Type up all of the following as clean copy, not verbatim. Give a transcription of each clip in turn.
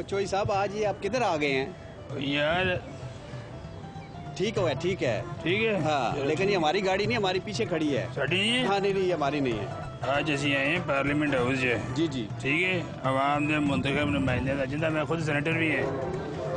चोई साहब आज ये आप किधर आ गए हैं यार? ठीक है ठीक है ठीक है हाँ, लेकिन ये हमारी गाड़ी नहीं, हमारी पीछे खड़ी है। साड़ी नहीं है? हाँ नहीं नहीं, ये हमारी नहीं है। आज असी आए हैं पार्लियामेंट हाउस है। जी जी ठीक है, आवाम ने मुंतखब नुमाइंदे का जिंदा, मैं खुद सेनेटर भी है।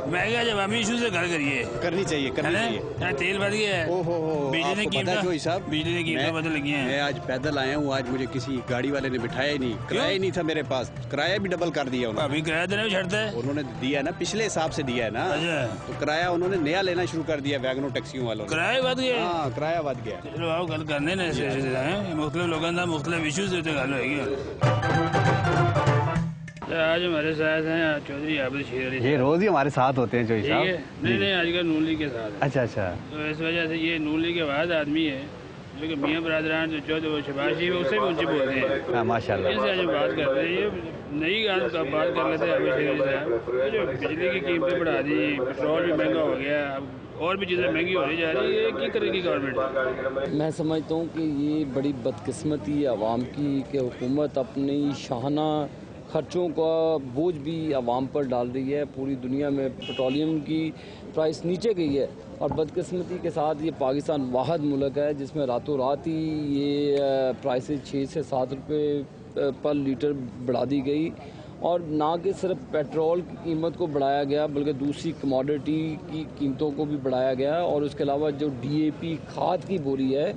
मैं क्या जब अवामी इशू से गल करिए, करनी चाहिए करनी चाहिए। तेल बढ़ गया है, ओहो बिजली ने कीमतें, चोई साहब, बिजली ने कीमतें बदल लगी हैं। मैं आज पैदल आया हूँ, आज मुझे किसी गाड़ी वाले ने बिठाया ही नहीं, किराया ही नहीं था मेरे पास, किराया भी डबल कर दिया उन्होंने। अभी किराया देना भी छड़ता है, उन्होंने दिया ना, पिछले हिसाब से दिया है ना। अच्छा, तो किराया उन्होंने नया लेना शुरू कर दिया वैगनों टैक्सियों वालों ने। किराया बढ़ गया? हाँ किराया बढ़ गया। चलो आओ गल करने ना, ऐसे मुख्तलिफ लोगों का मुख्तलिफ इशूज से गल होगी। आज हमारे साथ हैं चौधरी आबिद शेर अली। ये रोज ही हमारे साथ होते हैं चोई साहब। नहीं आजकल नून लीग के साथ है। अच्छा अच्छा। तो इस वजह से ये नून लीग के बाद आदमी है जो कि मियाँ बरादरान जो चौधरी वो शबाशी उससे भी ऊंचे बोलते हैं। हाँ माशाल्लाह। इनसे आज बात करते हैं, ये नई बात कर लेते हैं आबिद शेर अली साहब। जो बिजली की कीमतें बढ़ा दी, पेट्रोल भी महंगा हो गया, अब और भी चीज़ें महंगी होनी जा रही है, क्या करेगी गवर्नमेंट? मैं समझता हूँ कि ये बड़ी बदकिस्मती है आवाम की कि हुकूमत अपनी शाहाना खर्चों का बोझ भी आवाम पर डाल रही है। पूरी दुनिया में पेट्रोलियम की प्राइस नीचे गई है और बदकिस्मती के साथ ये पाकिस्तान वाहिद मुल्क है जिसमें रातों रात ही ये प्राइसेस 6 से 7 रुपये पर लीटर बढ़ा दी गई। और ना कि सिर्फ पेट्रोल की कीमत को बढ़ाया गया बल्कि दूसरी कमोडिटी की कीमतों को भी बढ़ाया गया। और उसके अलावा जो DAP खाद की बोरी है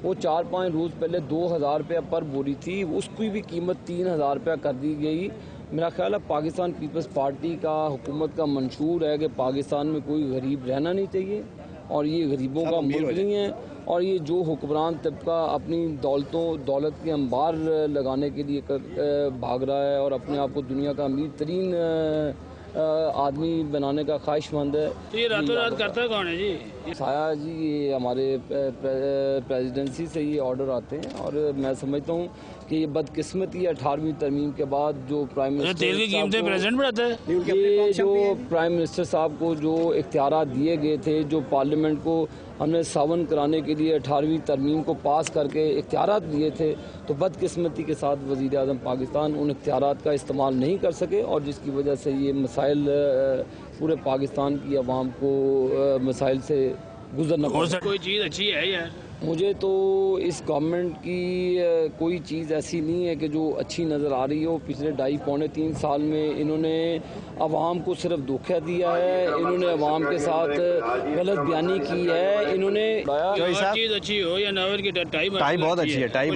वो 4-5 रोज़ पहले 2000 रुपये पर बोरी थी, उसकी भी कीमत 3000 रुपये कर दी गई। मेरा ख्याल है पाकिस्तान पीपल्स पार्टी का हुकूमत का मंशूर है कि पाकिस्तान में कोई गरीब रहना नहीं चाहिए और ये गरीबों का मुल्क नहीं है। और ये जो हुक्मरान तबका अपनी दौलत के अंबार लगाने के लिए भाग रहा है और अपने आप को दुनिया का अमीर तरीन आदमी बनाने का ख्वाहिशमंद है। तो ये रातों रात करता कौन है जी? साया जी, ये हमारे प्रेसिडेंसी से ये ऑर्डर आते हैं और मैं समझता हूँ कि ये बदकिस्मती 18वीं तरमीम के बाद जो प्राइम मिनिस्टर तेल की कीमतें प्रेसिडेंट बढ़ाता है। ये जो प्राइम मिनिस्टर साहब को जो इख्तियारात दिए गए थे, जो पार्लियामेंट को हमने सावन कराने के लिए 18वीं तरमीम को पास करके इख्तियारात दिए थे, तो बदकिस्मती के साथ वज़ीर आज़म पाकिस्तान उन इख्तियारात का इस्तेमाल नहीं कर सके और जिसकी वजह से ये मसाइल पूरे पाकिस्तान की आवाम को मसाइल से गुजरना पड़ा। कोई चीज़ अच्छी है यार? मुझे तो इस गवर्नमेंट की कोई चीज़ ऐसी नहीं है कि जो अच्छी नज़र आ रही हो। पिछले 2.5-3 साल में इन्होंने अवाम को सिर्फ धोखा दिया है, इन्होंने अवाम के साथ गलत बयानी की है। इन्होंने चीज़ अच्छी हो या नावल की टाई बहुत अच्छी है, टाई।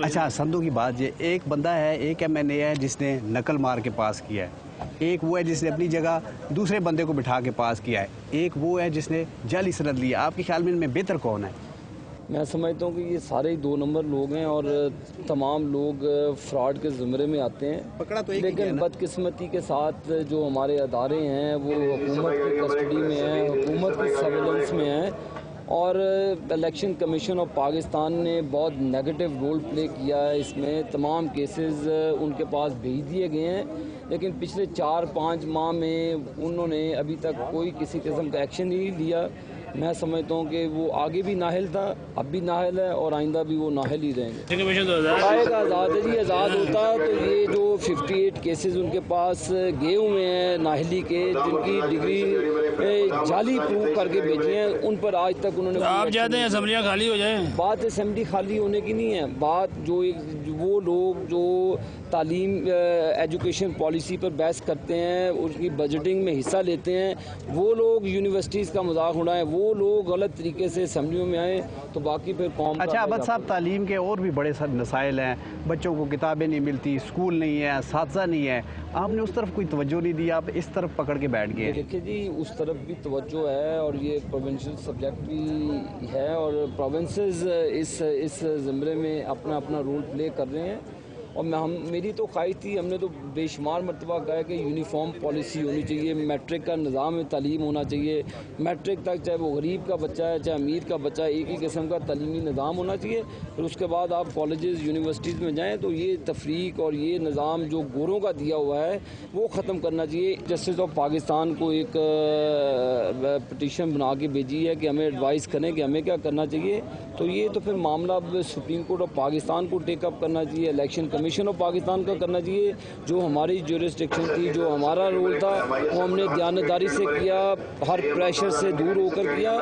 अच्छा संधू की बात, ये एक बंदा है, एक MNA है जिसने नकल मार के पास किया है, एक वो है जिसने अपनी जगह दूसरे बंदे को बिठा के पास किया है, एक वो है जिसने जाली सनद लिया। आपके ख्याल में इनमें बेहतर कौन है? मैं समझता हूँ कि ये सारे ही 2 नंबर लोग हैं और तमाम लोग फ्रॉड के ज़ुमरे में आते हैं। पकड़ा तो एक लेकिन बदकिस्मती के साथ जो हमारे अदारे हैं वो हुकूमत की कस्टडी में हैं, हुकूमत की सर्वेलेंस में हैं और इलेक्शन कमीशन ऑफ पाकिस्तान ने बहुत नेगेटिव रोल प्ले किया है इसमें। तमाम केसेस उनके पास भेज दिए गए हैं लेकिन पिछले 4-5 माह में उन्होंने अभी तक कोई किसी किस्म का एक्शन नहीं लिया। मैं समझता हूँ कि वो आगे भी नाहिल था, अब भी नाहिल है और आइंदा भी वो नाहिल ही रहेंगे। आज़ाद है जी, आज़ाद होता तो ये जो 58 केसेस उनके पास गए हुए हैं नाहिली के, जिनकी डिग्री जाली प्रूव करके भेजी हैं, उन पर आज तक उन्होंने आप चाहते हैं असेंबलियाँ खाली हो जाए? बात असेंबली खाली होने की नहीं है, बात जो वो लोग जो तालीम एजुकेशन पॉलिसी पर बहस करते हैं, उसकी बजटिंग में हिस्सा लेते हैं, वो लोग यूनिवर्सिटीज़ का मजाक उड़ाएं, वो लोग गलत तरीके से असेंबलियों में आए तो बाकी फिर कौम। अच्छा अबद साहब, तालीम के और भी बड़े सारे मसाइल हैं, बच्चों को किताबें नहीं मिलती, स्कूल नहीं है, असातिज़ा नहीं है, आपने उस तरफ कोई तवज्जो नहीं दी, आप इस तरफ पकड़ के बैठ गए। देखिए जी, उस तरफ भी तवज्जो है और ये प्रोविंशियल सब्जेक्ट भी है और प्रोविंसेस इस ज़मरे में अपना अपना रोल प्ले कर रहे हैं। और मेरी तो ख्वाहिश थी, हमने तो बेशुमार मरतबा कहा कि यूनिफॉर्म पॉलिसी होनी चाहिए, मैट्रिक का निज़ाम तालीम होना चाहिए, मैट्रिक तक चाहे वो गरीब का बच्चा है चाहे अमीर का बच्चा है, एक ही किस्म का तालीमी निज़ाम होना चाहिए। फिर उसके बाद आप कॉलेजेस यूनिवर्सिटीज़ में जाएँ तो ये तफरीक और ये निज़ाम जो गोरों का दिया हुआ है वो ख़त्म करना चाहिए। जस्टिस ऑफ पाकिस्तान को एक पटिशन बना के भेजी है कि हमें एडवाइस करें कि हमें क्या करना चाहिए, तो ये तो फिर मामला सुप्रीम कोर्ट ऑफ पाकिस्तान को टेकअप करना चाहिए, इलेक्शन کمیشن آف پاکستان کا کرنا چاہیے. جو ہماری جورسڈکشن تھی, جو ہمارا رول تھا, وہ ہم نے دیانتداری سے کیا, ہر پریشر سے دور ہو کر کیا.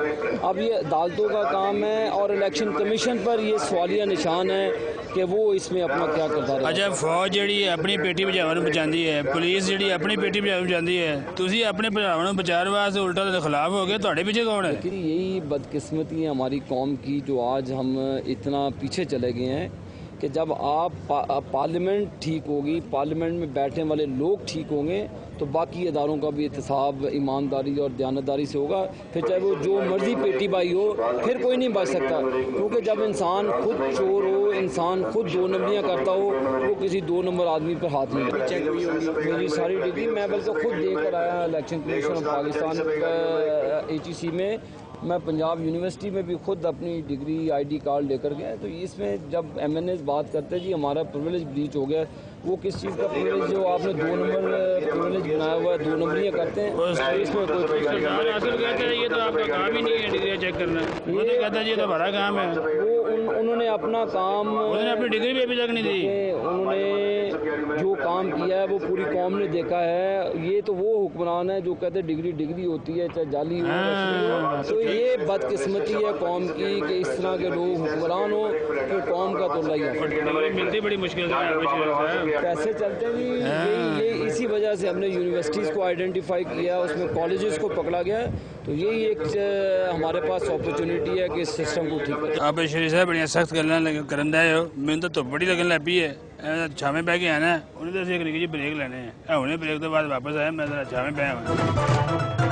اب یہ عدالتوں کا کام ہے اور الیکشن کمیشن پر یہ سوالیہ نشان ہے کہ وہ اس میں اپنا کیا کردار ہے. اچھا, فوج جڑی اپنی پیٹی بچاؤ بچاندی ہے, پولیس جڑی اپنی پیٹی بچاؤ بچاندی ہے, تسی اپنے بچاؤ بچاؤ واسطے الٹا دے خلاف ہو گئے, تہاڈے پیچھے کون ہے؟ لیکن یہی بدقسمتی ہے ہماری قوم کی, جو آج ہم اتنا پیچھے چلے گئے ہیں کہ جب آپ پارلیمنٹ ٹھیک ہوگی, پارلیمنٹ میں بیٹھنے والے لوگ ٹھیک ہوں گے, تو باقی اداروں کا بھی احتساب ایمانداری اور دیانتداری سے ہوگا. پھر چاہے وہ جو مرضی پیٹی بائی ہو, پھر کوئی نہیں بچ سکتا. کیونکہ جب انسان خود چور ہو, انسان خود دو نمبریاں کرتا ہو, وہ کسی 2 نمبر آدمی پر ہاتھ نہیں چیک ہوئی ہوگی. میری ساری ڈگری میں بلکہ خود دے کر آیا election commission of Pakistan ATC میں. میں پنجاب یونیورسٹی میں بھی خود اپنی ڈگری ID کارڈ لے کر گیا. تو اس میں جب MNAs بات کرتے ہیں جی ہمارا پرویلیج بریچ ہو گیا, وہ کس چیز کا پرویلیج, جو آپ نے 2 نمبر پرویلیج بنایا ہوا ہے, 2 نمبریاں کرتے ہیں, اس میں کوئی سرکار حاصل کہتے ہیں یہ تو آپ کا کام ہی نہیں ہے ڈگریاں چیک کرنا, وہ تو کہتا ہے یہ تو ہمارا کام ہے. وہ انہوں نے اپنا کام, انہوں نے اپنی ڈگری بھی ابھی تک نہیں دی. انہوں نے جو کام کیا ہے وہ پوری قوم نے دیکھا ہے. یہ تو وہ حکمران ہے جو کہتے ہیں ڈگری ہوتی ہے, چاہے جعلی ہو اصلی ہو. تو یہ بدقسمتی ہے قوم کی کہ اس طرح کے لوگ حکمران ہو, پھر قوم کا تو اللہ ہی ڈگری ملتی بڑی مشکل سے, کیسے چلتے ہیں. یہ اسی وجہ سے ہم نے یونیورسٹیز کو آئیڈینٹیفائی کیا, اس میں کالجز کو پکڑا گیا. تو یہی ایک ہمارے پاس اپرچونیٹی ہے کہ اس سسٹم کو ٹھیک کریں. آپ شریف صاحب بڑی سخت گلاں کرندا ہے, میں تو بڑی لگن لگ پئی ہے. چھاویں بہ کے آنا, انہیں تو ایک نکی جی بریک لینے ہیں, ہنے بریک تو بعد واپس آیا, میں چھاویں پہ آیا.